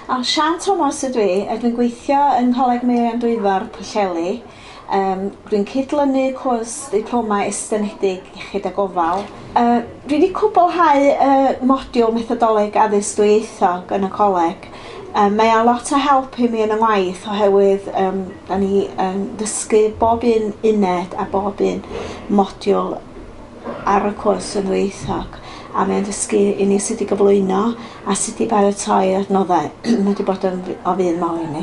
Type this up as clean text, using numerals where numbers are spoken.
Sian Thomas ydw i. Dwi'n gweithio yn Coleg Meirion-Dwyfor Pwllheli. Dwi'n cydlynu cwrs diploma estynedig iechyd a gofal. Dwi wedi cwblhau modiwl methodoleg addysg dwyieithog yn y coleg. Mae o lot o help i mi yn y ngwaith oherwydd da ni dysgu bob un uned a bob un modiwl ar y cwrs yn ddwyieithog. A mae'n dysgu i ni sut i gyflwyno a sut i baratoi adnoddau. Mae wedi bod o fudd mawr i ni.